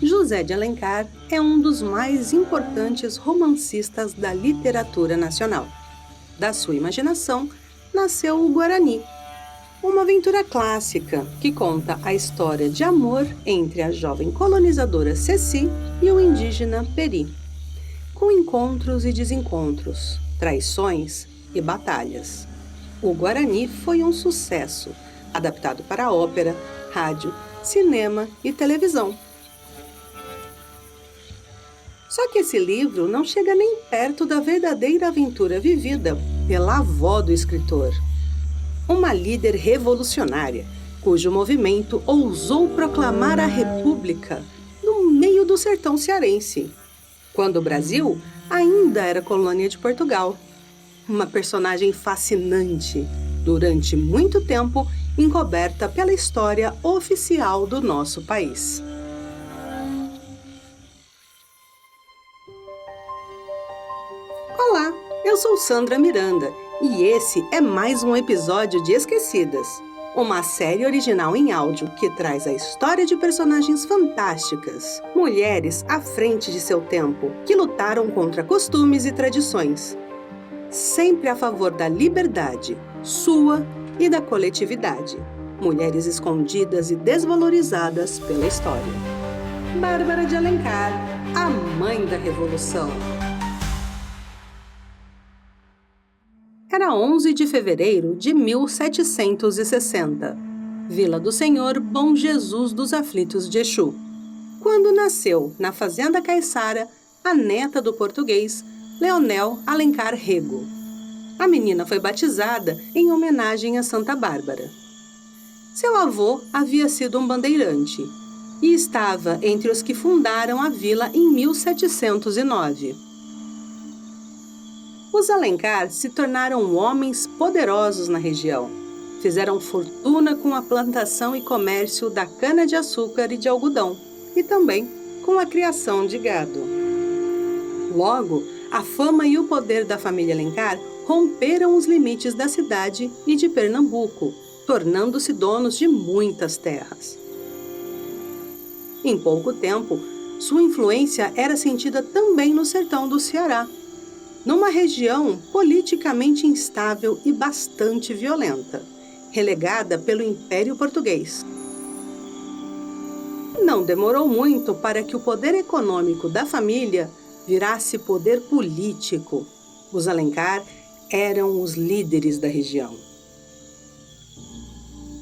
José de Alencar é um dos mais importantes romancistas da literatura nacional. Da sua imaginação, nasceu o Guarani, uma aventura clássica que conta a história de amor entre a jovem colonizadora Ceci e o indígena Peri, com encontros e desencontros, traições e batalhas. O Guarani foi um sucesso, adaptado para ópera, rádio, cinema e televisão. Só que esse livro não chega nem perto da verdadeira aventura vivida pela avó do escritor. Uma líder revolucionária, cujo movimento ousou proclamar a República no meio do sertão cearense, quando o Brasil ainda era colônia de Portugal. Uma personagem fascinante, durante muito tempo encoberta pela história oficial do nosso país. Olá, eu sou Sandra Miranda e esse é mais um episódio de Esquecidas, uma série original em áudio que traz a história de personagens fantásticas, mulheres à frente de seu tempo, que lutaram contra costumes e tradições, sempre a favor da liberdade, sua e da coletividade. Mulheres escondidas e desvalorizadas pela história. Bárbara de Alencar, a mãe da Revolução. Era 11 de fevereiro de 1760, Vila do Senhor Bom Jesus dos Aflitos de Exu, quando nasceu, na Fazenda Caiçara, a neta do português Leonel Alencar Rego. A menina foi batizada em homenagem a Santa Bárbara. Seu avô havia sido um bandeirante e estava entre os que fundaram a vila em 1709. Os Alencar se tornaram homens poderosos na região. Fizeram fortuna com a plantação e comércio da cana-de-açúcar e de algodão, e também com a criação de gado. Logo, a fama e o poder da família Alencar romperam os limites da cidade e de Pernambuco, tornando-se donos de muitas terras. Em pouco tempo, sua influência era sentida também no sertão do Ceará, numa região politicamente instável e bastante violenta, relegada pelo Império Português. Não demorou muito para que o poder econômico da família virasse poder político. Os Alencar eram os líderes da região.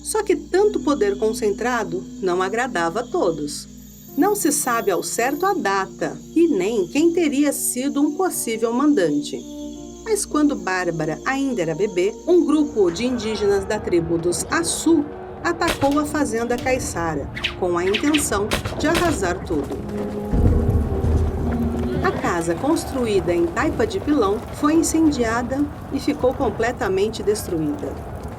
Só que tanto poder concentrado não agradava a todos. Não se sabe ao certo a data e nem quem teria sido um possível mandante. Mas quando Bárbara ainda era bebê, um grupo de indígenas da tribo dos Açu atacou a Fazenda Caiçara, com a intenção de arrasar tudo. A casa, construída em taipa de pilão, foi incendiada e ficou completamente destruída.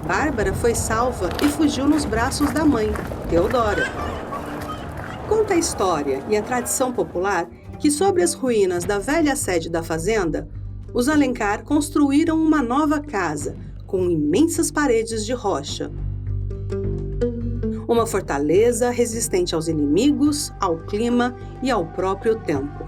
Bárbara foi salva e fugiu nos braços da mãe, Teodora. Conta a história e a tradição popular que sobre as ruínas da velha sede da fazenda, os Alencar construíram uma nova casa com imensas paredes de rocha. Uma fortaleza resistente aos inimigos, ao clima e ao próprio tempo.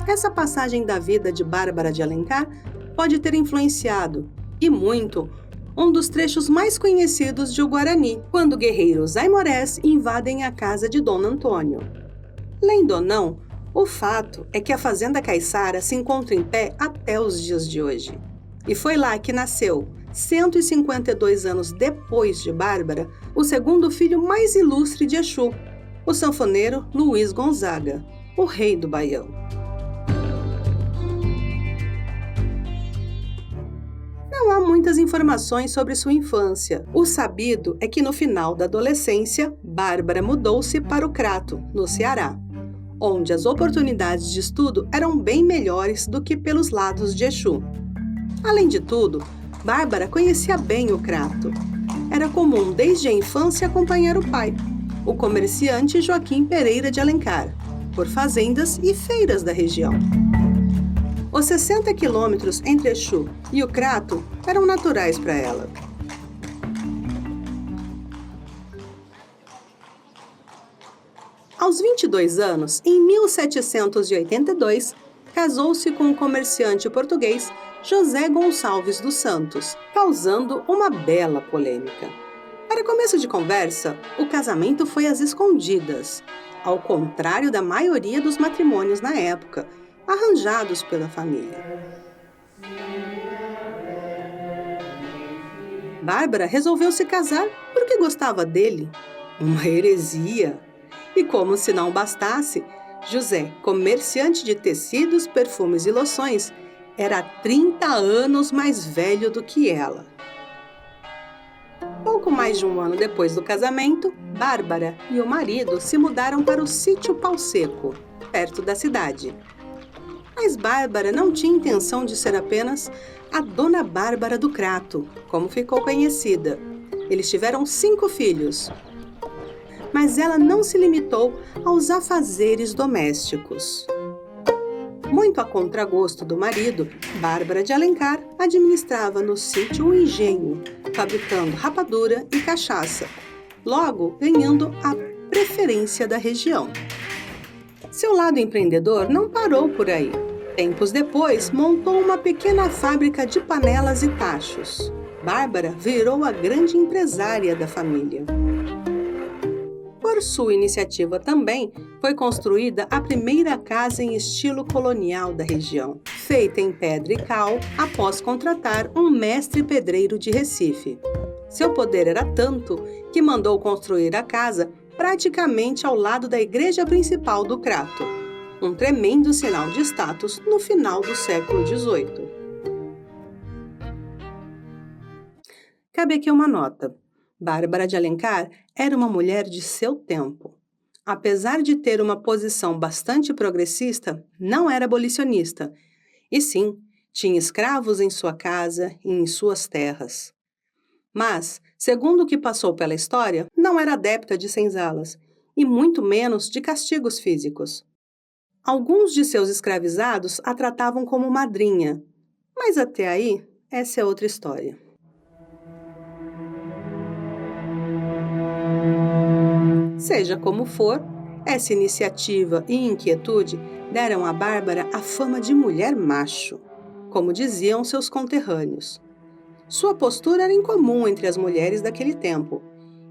Essa passagem da vida de Bárbara de Alencar pode ter influenciado, e muito, um dos trechos mais conhecidos de O Guarani, quando guerreiros aimorés invadem a casa de Dom Antônio. Lendo ou não, o fato é que a Fazenda Caiçara se encontra em pé até os dias de hoje. E foi lá que nasceu, 152 anos depois de Bárbara, o segundo filho mais ilustre de Exu, o sanfoneiro Luiz Gonzaga, o rei do Baião. Não há muitas informações sobre sua infância. O sabido é que no final da adolescência, Bárbara mudou-se para o Crato, no Ceará, onde as oportunidades de estudo eram bem melhores do que pelos lados de Exu. Além de tudo, Bárbara conhecia bem o Crato. Era comum desde a infância acompanhar o pai, o comerciante Joaquim Pereira de Alencar, por fazendas e feiras da região. Os 60 quilômetros entre Exu e o Crato eram naturais para ela. Aos 22 anos, em 1782, casou-se com o comerciante português José Gonçalves dos Santos, causando uma bela polêmica. Para começo de conversa, o casamento foi às escondidas, ao contrário da maioria dos matrimônios na época, arranjados pela família. Bárbara resolveu se casar porque gostava dele. Uma heresia! E como se não bastasse, José, comerciante de tecidos, perfumes e loções, era 30 anos mais velho do que ela. Pouco mais de um ano depois do casamento, Bárbara e o marido se mudaram para o sítio Pau Seco, perto da cidade. Mas Bárbara não tinha intenção de ser apenas a Dona Bárbara do Crato, como ficou conhecida. Eles tiveram 5 filhos. Mas ela não se limitou aos afazeres domésticos. Muito a contragosto do marido, Bárbara de Alencar administrava no sítio um engenho, fabricando rapadura e cachaça, logo ganhando a preferência da região. Seu lado empreendedor não parou por aí. Tempos depois, montou uma pequena fábrica de panelas e tachos. Bárbara virou a grande empresária da família. Por sua iniciativa também, foi construída a primeira casa em estilo colonial da região, feita em pedra e cal após contratar um mestre pedreiro de Recife. Seu poder era tanto que mandou construir a casa praticamente ao lado da igreja principal do Crato, um tremendo sinal de status no final do século XVIII. Cabe aqui uma nota. Bárbara de Alencar era uma mulher de seu tempo. Apesar de ter uma posição bastante progressista, não era abolicionista, e sim, tinha escravos em sua casa e em suas terras. Mas, segundo o que passou pela história, não era adepta de senzalas, e muito menos de castigos físicos. Alguns de seus escravizados a tratavam como madrinha, mas até aí, essa é outra história. Seja como for, essa iniciativa e inquietude deram a Bárbara a fama de mulher macho, como diziam seus conterrâneos. Sua postura era incomum entre as mulheres daquele tempo,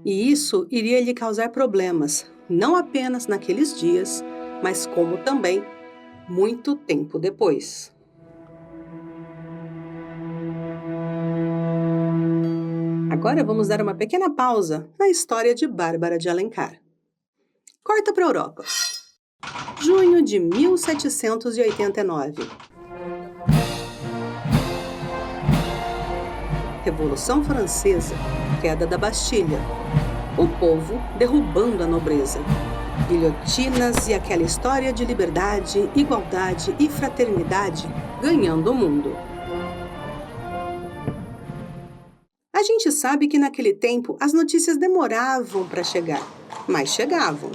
e isso iria lhe causar problemas, não apenas naqueles dias, mas como também muito tempo depois. Agora vamos dar uma pequena pausa na história de Bárbara de Alencar. Corta para a Europa. Junho de 1789. Revolução Francesa, queda da Bastilha. O povo derrubando a nobreza. Guilhotinas e aquela história de liberdade, igualdade e fraternidade ganhando o mundo. A gente sabe que naquele tempo as notícias demoravam para chegar, mas chegavam.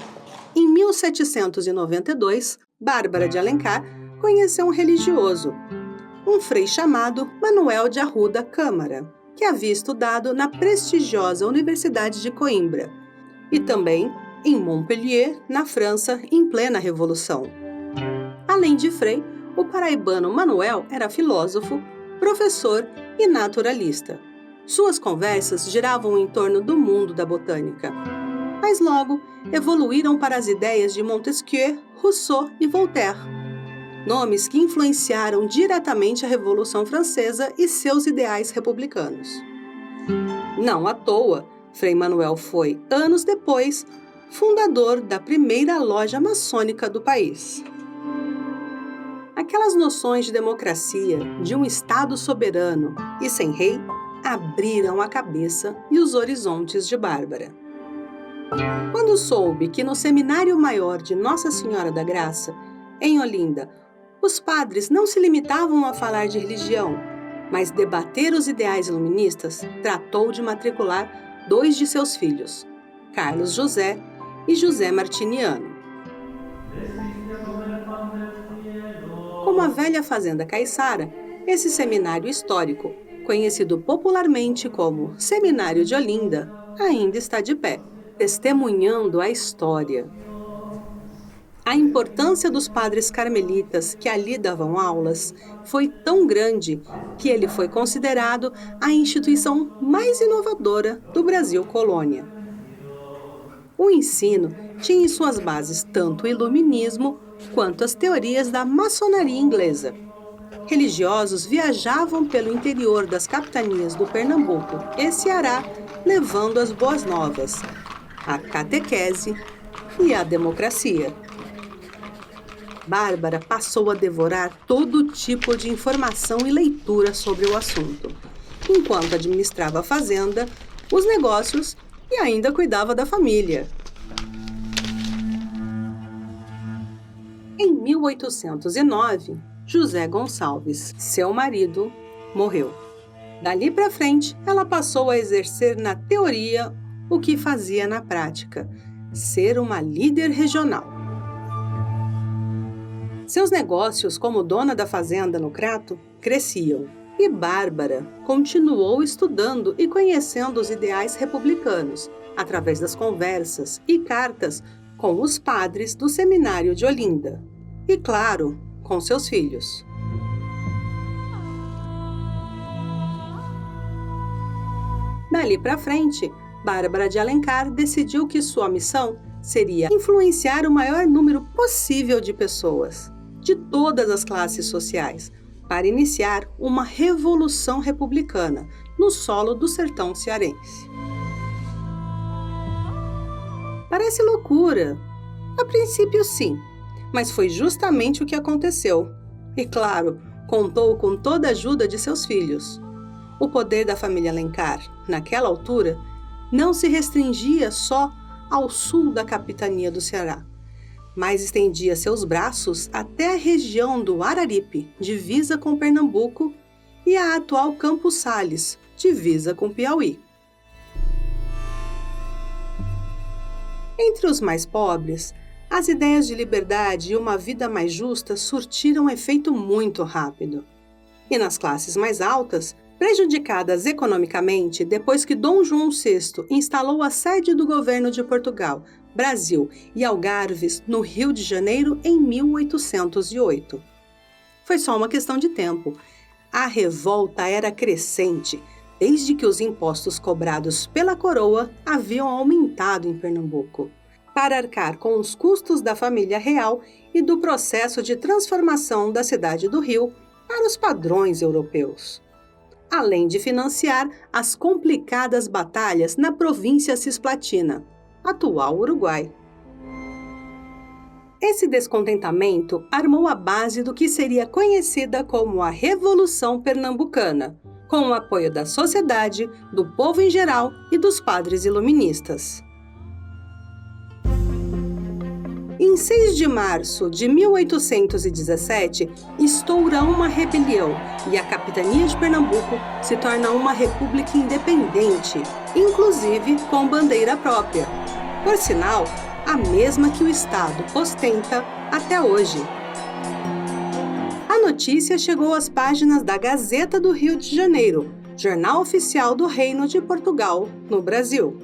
Em 1792, Bárbara de Alencar conheceu um religioso, um frei chamado Manuel de Arruda Câmara, que havia estudado na prestigiosa Universidade de Coimbra e também em Montpellier, na França, em plena Revolução. Além de frei, o paraibano Manuel era filósofo, professor e naturalista. Suas conversas giravam em torno do mundo da botânica, mas logo evoluíram para as ideias de Montesquieu, Rousseau e Voltaire, nomes que influenciaram diretamente a Revolução Francesa e seus ideais republicanos. Não à toa, Frei Manuel foi, anos depois, fundador da primeira loja maçônica do país. Aquelas noções de democracia, de um Estado soberano e sem rei, abriram a cabeça e os horizontes de Bárbara. Quando soube que no Seminário Maior de Nossa Senhora da Graça, em Olinda, os padres não se limitavam a falar de religião, mas debater os ideais iluministas, tratou de matricular 2 de seus filhos, Carlos José e José Martiniano. Como Como a velha fazenda caiçara, esse seminário histórico, conhecido popularmente como Seminário de Olinda, ainda está de pé, testemunhando a história. A importância dos padres carmelitas que ali davam aulas foi tão grande que ele foi considerado a instituição mais inovadora do Brasil colônia. O ensino tinha em suas bases tanto o iluminismo quanto as teorias da maçonaria inglesa. Religiosos viajavam pelo interior das capitanias do Pernambuco e Ceará, levando as boas novas, a catequese e a democracia. Bárbara passou a devorar todo tipo de informação e leitura sobre o assunto, enquanto administrava a fazenda, os negócios e ainda cuidava da família. Em 1809, José Gonçalves, seu marido, morreu. Dali para frente, ela passou a exercer na teoria o que fazia na prática, ser uma líder regional. Seus negócios como dona da fazenda no Crato cresciam e Bárbara continuou estudando e conhecendo os ideais republicanos através das conversas e cartas com os padres do Seminário de Olinda e, claro, com seus filhos. Dali para frente, Bárbara de Alencar decidiu que sua missão seria influenciar o maior número possível de pessoas, de todas as classes sociais, para iniciar uma revolução republicana no solo do sertão cearense. Parece loucura. A princípio, sim, mas foi justamente o que aconteceu. E, claro, contou com toda a ajuda de seus filhos. O poder da família Alencar, naquela altura, não se restringia só ao sul da capitania do Ceará, mas estendia seus braços até a região do Araripe, divisa com Pernambuco, e a atual Campos Sales, divisa com Piauí. Entre os mais pobres, as ideias de liberdade e uma vida mais justa surtiram efeito muito rápido. E nas classes mais altas, prejudicadas economicamente depois que Dom João VI instalou a sede do governo de Portugal, Brasil e Algarves, no Rio de Janeiro, em 1808. Foi só uma questão de tempo. A revolta era crescente, desde que os impostos cobrados pela coroa haviam aumentado em Pernambuco, para arcar com os custos da família real e do processo de transformação da cidade do Rio para os padrões europeus, além de financiar as complicadas batalhas na província cisplatina, atual Uruguai. Esse descontentamento armou a base do que seria conhecida como a Revolução Pernambucana, com o apoio da sociedade, do povo em geral e dos padres iluministas. Em 6 de março de 1817, estoura uma rebelião e a capitania de Pernambuco se torna uma república independente, inclusive com bandeira própria. Por sinal, a mesma que o Estado ostenta até hoje. A notícia chegou às páginas da Gazeta do Rio de Janeiro, jornal oficial do Reino de Portugal, no Brasil.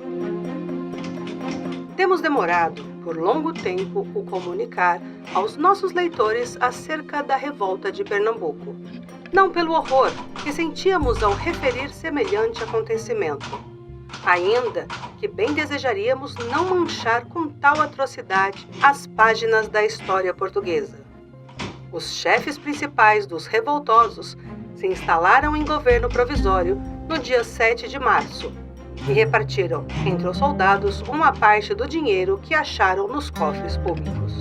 Temos demorado por longo tempo o comunicar aos nossos leitores acerca da revolta de Pernambuco, não pelo horror que sentíamos ao referir semelhante acontecimento, ainda que bem desejaríamos não manchar com tal atrocidade as páginas da história portuguesa. Os chefes principais dos revoltosos se instalaram em governo provisório no dia 7 de março, e repartiram entre os soldados uma parte do dinheiro que acharam nos cofres públicos.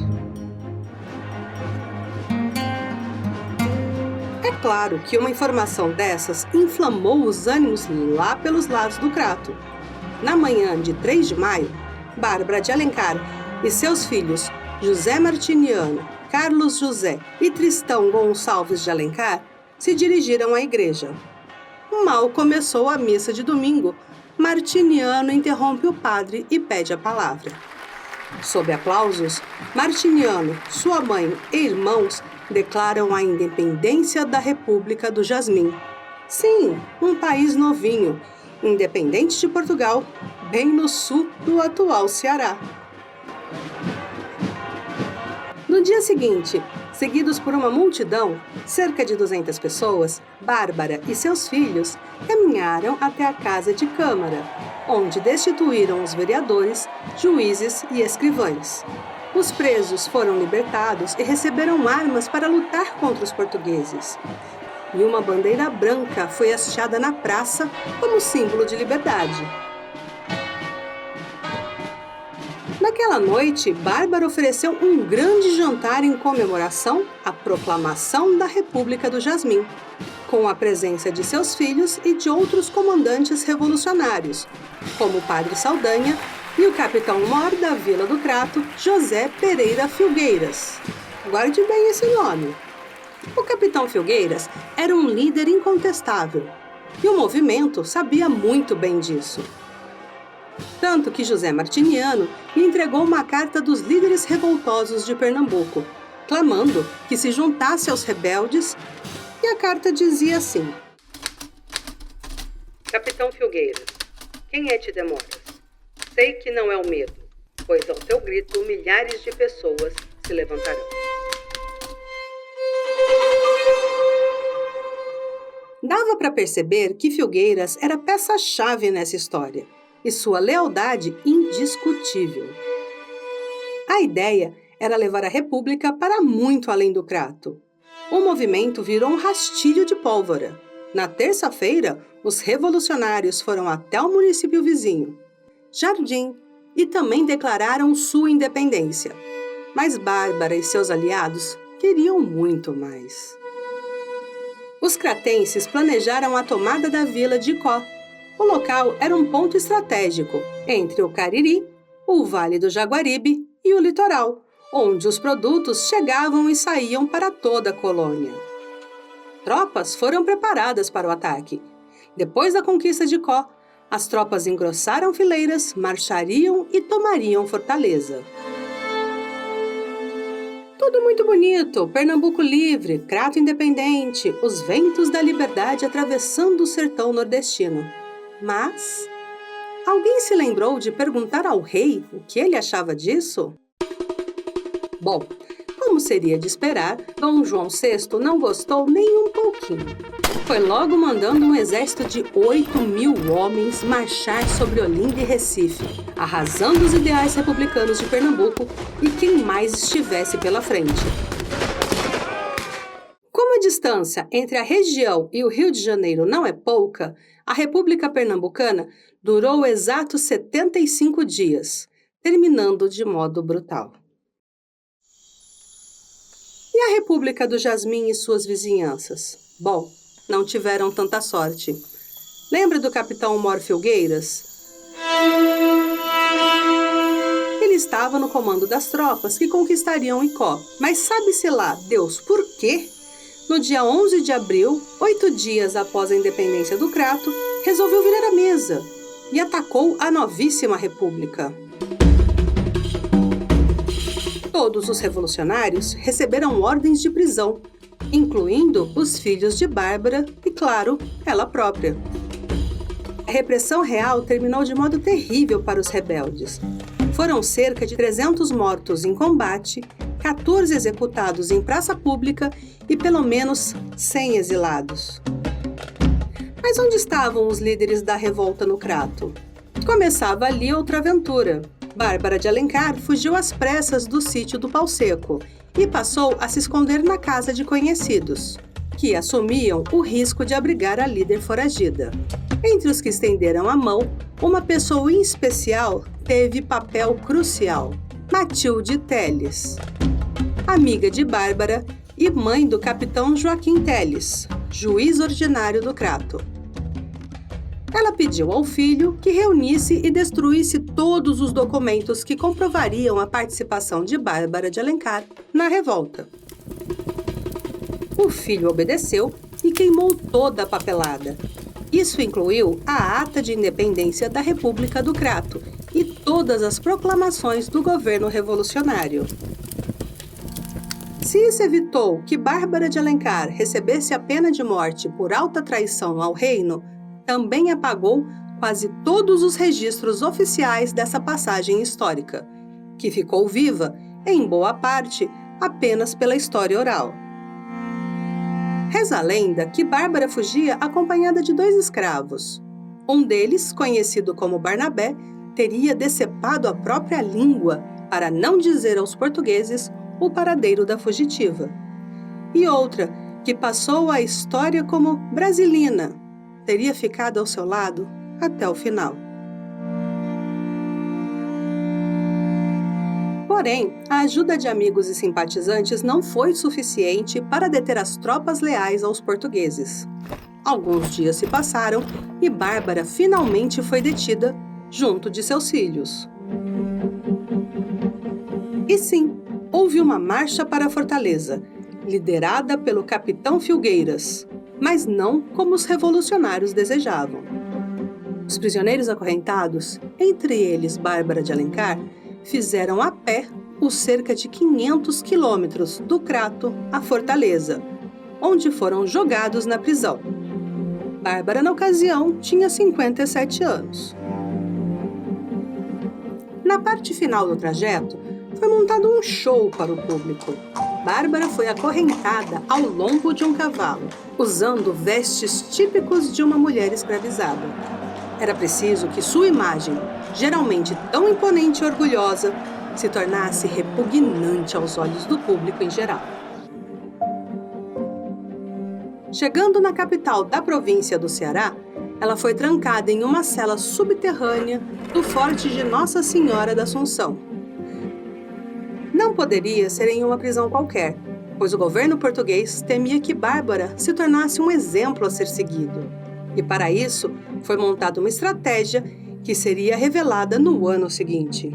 É claro que uma informação dessas inflamou os ânimos lá pelos lados do Crato. Na manhã de 3 de maio, Bárbara de Alencar e seus filhos José Martiniano, Carlos José e Tristão Gonçalves de Alencar se dirigiram à igreja. Mal começou a missa de domingo, Martiniano interrompe o padre e pede a palavra. Sob aplausos, Martiniano, sua mãe e irmãos declaram a independência da República do Jasmim. Sim, um país novinho, independente de Portugal, bem no sul do atual Ceará. No dia seguinte, seguidos por uma multidão, cerca de 200 pessoas, Bárbara e seus filhos caminharam até a Casa de Câmara, onde destituíram os vereadores, juízes e escrivães. Os presos foram libertados e receberam armas para lutar contra os portugueses. E uma bandeira branca foi hasteada na praça como símbolo de liberdade. Naquela noite, Bárbara ofereceu um grande jantar em comemoração à proclamação da República do Jasmim, com a presença de seus filhos e de outros comandantes revolucionários, como o Padre Saldanha e o capitão-mor da Vila do Crato, José Pereira Filgueiras. Guarde bem esse nome. O capitão Filgueiras era um líder incontestável, e o movimento sabia muito bem disso. Tanto que José Martiniano lhe entregou uma carta dos líderes revoltosos de Pernambuco, clamando que se juntasse aos rebeldes, e a carta dizia assim: Capitão Filgueiras, quem é te demoras? Sei que não é o medo, pois ao teu grito milhares de pessoas se levantarão. Dava para perceber que Filgueiras era peça-chave nessa história, e sua lealdade indiscutível. A ideia era levar a República para muito além do Crato. O movimento virou um rastilho de pólvora. Na terça-feira, os revolucionários foram até o município vizinho, Jardim, e também declararam sua independência. Mas Bárbara e seus aliados queriam muito mais. Os cratenses planejaram a tomada da vila de Icó. O local era um ponto estratégico entre o Cariri, o Vale do Jaguaribe e o litoral, onde os produtos chegavam e saíam para toda a colônia. Tropas foram preparadas para o ataque. Depois da conquista de Icó, as tropas engrossaram fileiras, marchariam e tomariam Fortaleza. Tudo muito bonito, Pernambuco livre, Crato independente, os ventos da liberdade atravessando o sertão nordestino. Mas alguém se lembrou de perguntar ao rei o que ele achava disso? Bom, como seria de esperar, Dom João VI não gostou nem um pouquinho. Foi logo mandando um exército de 8.000 homens marchar sobre Olinda e Recife, arrasando os ideais republicanos de Pernambuco e quem mais estivesse pela frente. Como a distância entre a região e o Rio de Janeiro não é pouca, a República Pernambucana durou exatos 75 dias, terminando de modo brutal. E a República do Jasmim e suas vizinhanças? Bom, não tiveram tanta sorte. Lembra do capitão Mor Filgueiras? Ele estava no comando das tropas que conquistariam Icó, mas sabe-se lá, Deus, por quê? No dia 11 de abril, 8 dias após a independência do Crato, resolveu virar a mesa e atacou a novíssima República. Todos os revolucionários receberam ordens de prisão, incluindo os filhos de Bárbara e, claro, ela própria. A repressão real terminou de modo terrível para os rebeldes. Foram cerca de 300 mortos em combate, 14 executados em praça pública e pelo menos 100 exilados. Mas onde estavam os líderes da revolta no Crato? Começava ali outra aventura. Bárbara de Alencar fugiu às pressas do sítio do Pau Seco e passou a se esconder na casa de conhecidos, que assumiam o risco de abrigar a líder foragida. Entre os que estenderam a mão, uma pessoa em especial teve papel crucial: Matilde Teles, amiga de Bárbara e mãe do capitão Joaquim Teles, juiz ordinário do Crato. Ela pediu ao filho que reunisse e destruísse todos os documentos que comprovariam a participação de Bárbara de Alencar na revolta. O filho obedeceu e queimou toda a papelada. Isso incluiu a ata de independência da República do Crato e todas as proclamações do governo revolucionário. Se isso evitou que Bárbara de Alencar recebesse a pena de morte por alta traição ao reino, também apagou quase todos os registros oficiais dessa passagem histórica, que ficou viva, em boa parte, apenas pela história oral. Reza a lenda que Bárbara fugia acompanhada de 2 escravos. Um deles, conhecido como Barnabé, teria decepado a própria língua para não dizer aos portugueses o paradeiro da fugitiva. E outra, que passou à história como Brasilina, teria ficado ao seu lado até o final. Porém, a ajuda de amigos e simpatizantes não foi suficiente para deter as tropas leais aos portugueses. Alguns dias se passaram e Bárbara finalmente foi detida, junto de seus filhos. E sim, houve uma marcha para a fortaleza, liderada pelo capitão Filgueiras, mas não como os revolucionários desejavam. Os prisioneiros acorrentados, entre eles Bárbara de Alencar, fizeram a pé os cerca de 500 quilômetros do Crato à fortaleza, onde foram jogados na prisão. Bárbara, na ocasião, tinha 57 anos. Na parte final do trajeto, foi montado um show para o público. Bárbara foi acorrentada ao lombo de um cavalo, usando vestes típicos de uma mulher escravizada. Era preciso que sua imagem, geralmente tão imponente e orgulhosa, se tornasse repugnante aos olhos do público em geral. Chegando na capital da província do Ceará, ela foi trancada em uma cela subterrânea do Forte de Nossa Senhora da Assunção. Não poderia ser em uma prisão qualquer, pois o governo português temia que Bárbara se tornasse um exemplo a ser seguido. E para isso, foi montada uma estratégia que seria revelada no ano seguinte.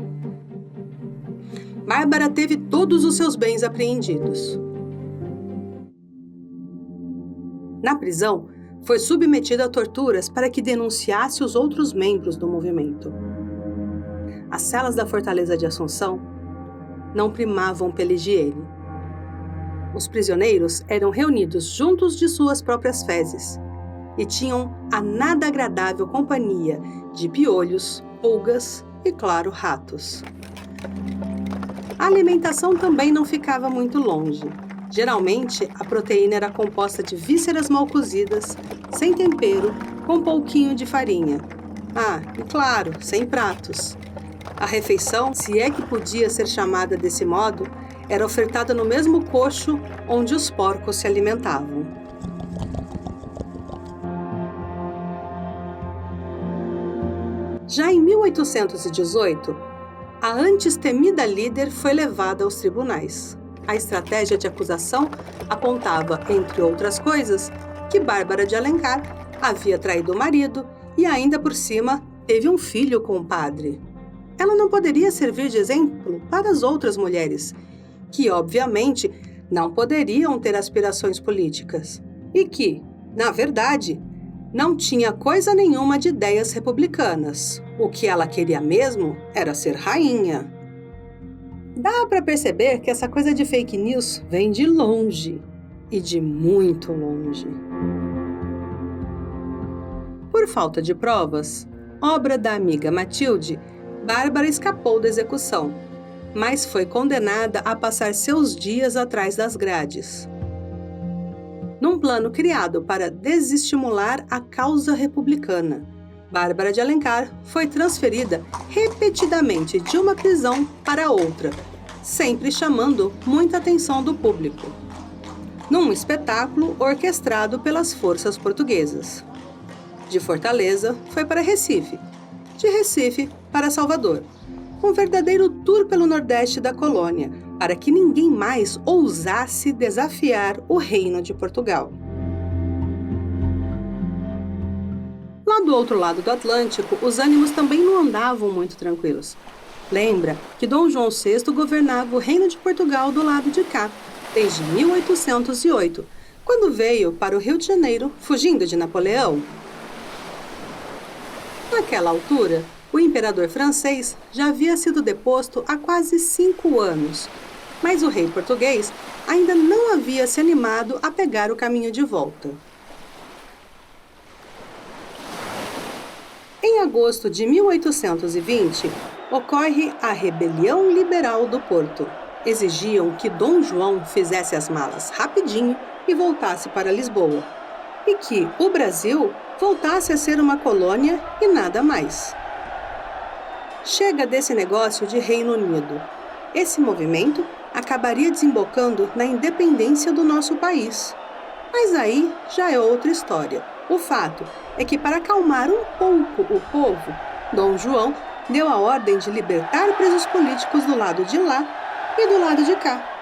Bárbara teve todos os seus bens apreendidos. Na prisão, foi submetida a torturas para que denunciasse os outros membros do movimento. As celas da Fortaleza de Assunção não primavam pela higiene. Os prisioneiros eram reunidos juntos de suas próprias fezes e tinham a nada agradável companhia de piolhos, pulgas e, claro, ratos. A alimentação também não ficava muito longe. Geralmente, a proteína era composta de vísceras mal cozidas, sem tempero, com um pouquinho de farinha. Ah, e claro, sem pratos. A refeição, se é que podia ser chamada desse modo, era ofertada no mesmo coxo onde os porcos se alimentavam. Já em 1818, a antes temida líder foi levada aos tribunais. A estratégia de acusação apontava, entre outras coisas, que Bárbara de Alencar havia traído o marido e ainda por cima teve um filho com o padre. Ela não poderia servir de exemplo para as outras mulheres, que, obviamente, não poderiam ter aspirações políticas e que, na verdade, não tinha coisa nenhuma de ideias republicanas. O que ela queria mesmo era ser rainha. Dá para perceber que essa coisa de fake news vem de longe, e de muito longe. Por falta de provas, obra da amiga Matilde, Bárbara escapou da execução, mas foi condenada a passar seus dias atrás das grades. Num plano criado para desestimular a causa republicana, Bárbara de Alencar foi transferida repetidamente de uma prisão para outra, sempre chamando muita atenção do público, num espetáculo orquestrado pelas forças portuguesas. De Fortaleza foi para Recife, de Recife para Salvador, um verdadeiro tour pelo Nordeste da colônia, para que ninguém mais ousasse desafiar o Reino de Portugal. Lá do outro lado do Atlântico, os ânimos também não andavam muito tranquilos. Lembra que Dom João VI governava o Reino de Portugal do lado de cá, desde 1808, quando veio para o Rio de Janeiro, fugindo de Napoleão. Naquela altura, o imperador francês já havia sido deposto há quase 5 anos, Mas o rei português ainda não havia se animado a pegar o caminho de volta. Em agosto de 1820, ocorre a Rebelião Liberal do Porto. Exigiam que Dom João fizesse as malas rapidinho e voltasse para Lisboa, e que o Brasil voltasse a ser uma colônia e nada mais. Chega desse negócio de Reino Unido. Esse movimento acabaria desembocando na independência do nosso país. Mas aí já é outra história. O fato é que, para acalmar um pouco o povo, Dom João deu a ordem de libertar presos políticos do lado de lá e do lado de cá.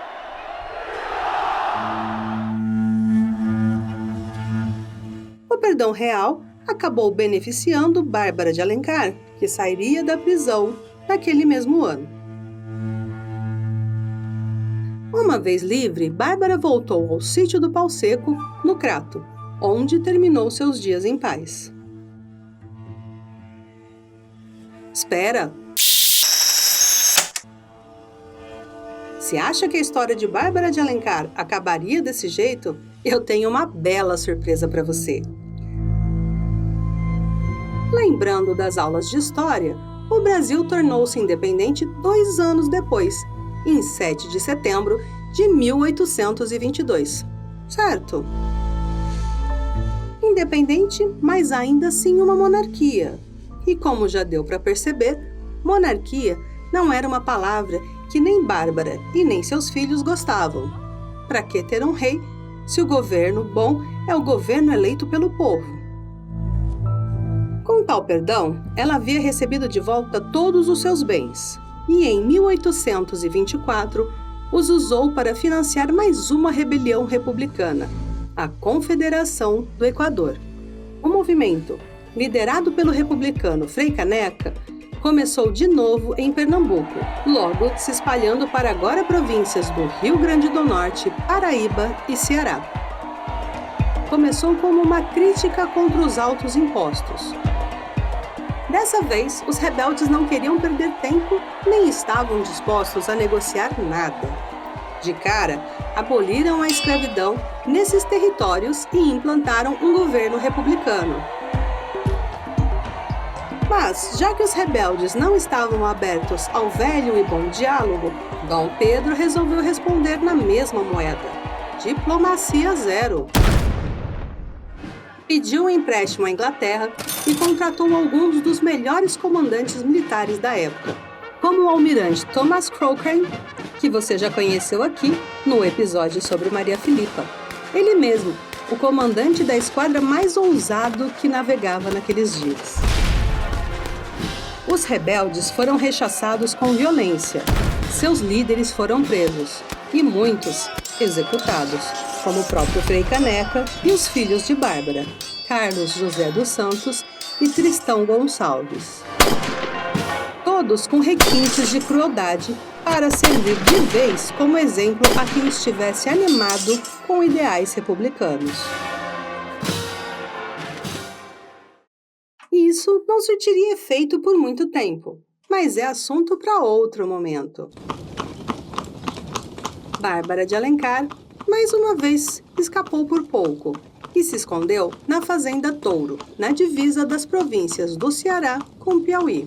O perdão real acabou beneficiando Bárbara de Alencar, que sairia da prisão naquele mesmo ano. Uma vez livre, Bárbara voltou ao sítio do Pau Seco, no Crato, onde terminou seus dias em paz. Espera! Se acha que a história de Bárbara de Alencar acabaria desse jeito, eu tenho uma bela surpresa para você. Lembrando das aulas de história, o Brasil tornou-se independente 2 anos depois, em 7 de setembro de 1822. Certo? Independente, mas ainda assim uma monarquia. E como já deu para perceber, monarquia não era uma palavra que nem Bárbara e nem seus filhos gostavam. Para que ter um rei, se o governo bom é o governo eleito pelo povo? Com tal perdão, ela havia recebido de volta todos os seus bens, e em 1824 os usou para financiar mais uma rebelião republicana, a Confederação do Equador. O movimento, liderado pelo republicano Frei Caneca, começou de novo em Pernambuco, logo se espalhando para agora províncias do Rio Grande do Norte, Paraíba e Ceará. Começou como uma crítica contra os altos impostos. Dessa vez, os rebeldes não queriam perder tempo nem estavam dispostos a negociar nada. De cara, aboliram a escravidão nesses territórios e implantaram um governo republicano. Mas, já que os rebeldes não estavam abertos ao velho e bom diálogo, Dom Pedro resolveu responder na mesma moeda: diplomacia zero. Pediu um empréstimo à Inglaterra e contratou alguns dos melhores comandantes militares da época, como o almirante Thomas Cochrane, que você já conheceu aqui no episódio sobre Maria Filipa. Ele mesmo, o comandante da esquadra mais ousado que navegava naqueles dias. Os rebeldes foram rechaçados com violência, seus líderes foram presos e muitos executados, como o próprio Frei Caneca e os filhos de Bárbara, Carlos José dos Santos e Tristão Gonçalves. Todos com requintes de crueldade para servir de vez como exemplo a quem estivesse animado com ideais republicanos. Isso não surtiria efeito por muito tempo, mas é assunto para outro momento. Bárbara de Alencar, mais uma vez, escapou por pouco e se escondeu na Fazenda Touro, na divisa das províncias do Ceará com Piauí.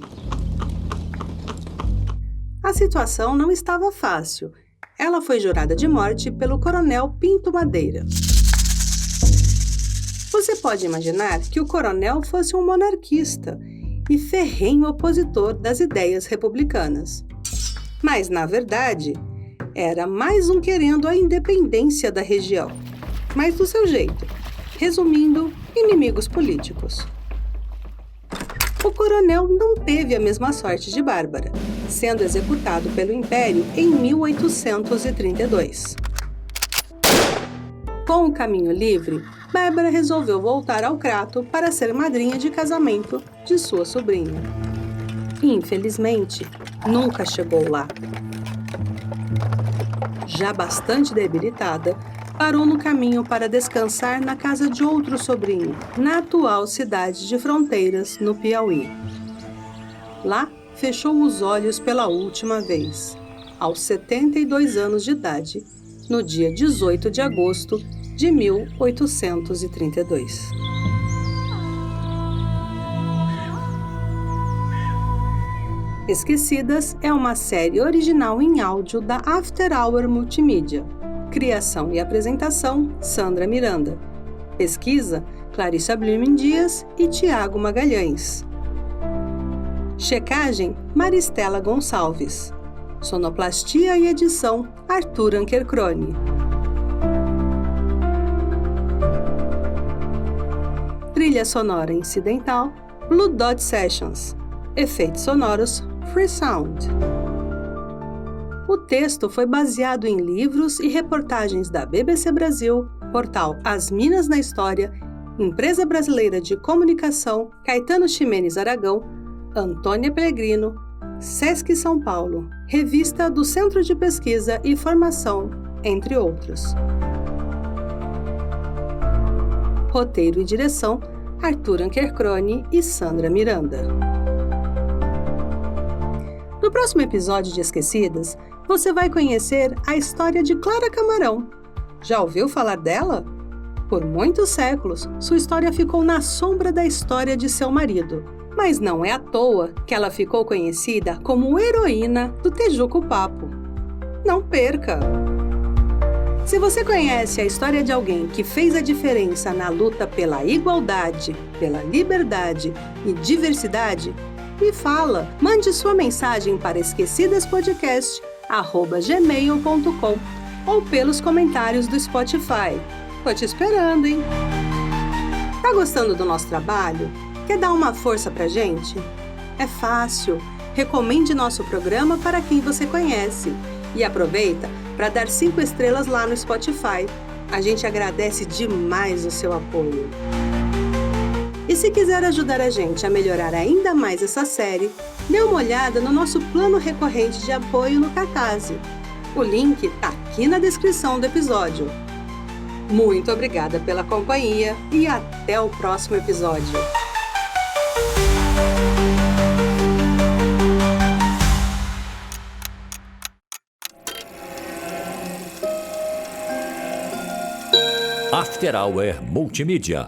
A situação não estava fácil. Ela foi jurada de morte pelo coronel Pinto Madeira. Você pode imaginar que o coronel fosse um monarquista e ferrenho opositor das ideias republicanas. Mas, na verdade, era mais um querendo a independência da região, mas do seu jeito. Resumindo, inimigos políticos. O coronel não teve a mesma sorte de Bárbara, sendo executado pelo Império em 1832. Com o caminho livre, Bárbara resolveu voltar ao Crato para ser madrinha de casamento de sua sobrinha. Infelizmente, nunca chegou lá. Já bastante debilitada, parou no caminho para descansar na casa de outro sobrinho, na atual cidade de Fronteiras, no Piauí. Lá, fechou os olhos pela última vez. aos 72 anos de idade, no dia 18 de agosto de 1832. Esquecidas é uma série original em áudio da After Hour Multimídia. Criação e apresentação, Sandra Miranda. Pesquisa, Clarissa Blumen Dias e Tiago Magalhães. Checagem, Maristela Gonçalves. Sonoplastia e edição, Arthur Ankercrone. Trilha sonora incidental, Blue Dot Sessions. Efeitos sonoros, Free Sound. O texto foi baseado em livros e reportagens da BBC Brasil, portal As Minas na História, Empresa Brasileira de Comunicação, Caetano Ximenes Aragão, Antônia Pellegrino, Sesc São Paulo, Revista do Centro de Pesquisa e Formação, entre outros. Roteiro e direção, Arthur Ankercrone e Sandra Miranda. No próximo episódio de Esquecidas, você vai conhecer a história de Clara Camarão. Já ouviu falar dela? Por muitos séculos, sua história ficou na sombra da história de seu marido. Mas não é à toa que ela ficou conhecida como heroína do Tejuco Papo. Não perca! Se você conhece a história de alguém que fez a diferença na luta pela igualdade, pela liberdade e diversidade, me fala, mande sua mensagem para esquecidaspodcast@gmail.com ou pelos comentários do Spotify. Tô te esperando, hein? Tá gostando do nosso trabalho? Quer dar uma força pra gente? É fácil. Recomende nosso programa para quem você conhece. E aproveita para dar 5 estrelas lá no Spotify. A gente agradece demais o seu apoio. E se quiser ajudar a gente a melhorar ainda mais essa série, dê uma olhada no nosso plano recorrente de apoio no Catarse. O link está aqui na descrição do episódio. Muito obrigada pela companhia e até o próximo episódio. After Hour Multimídia.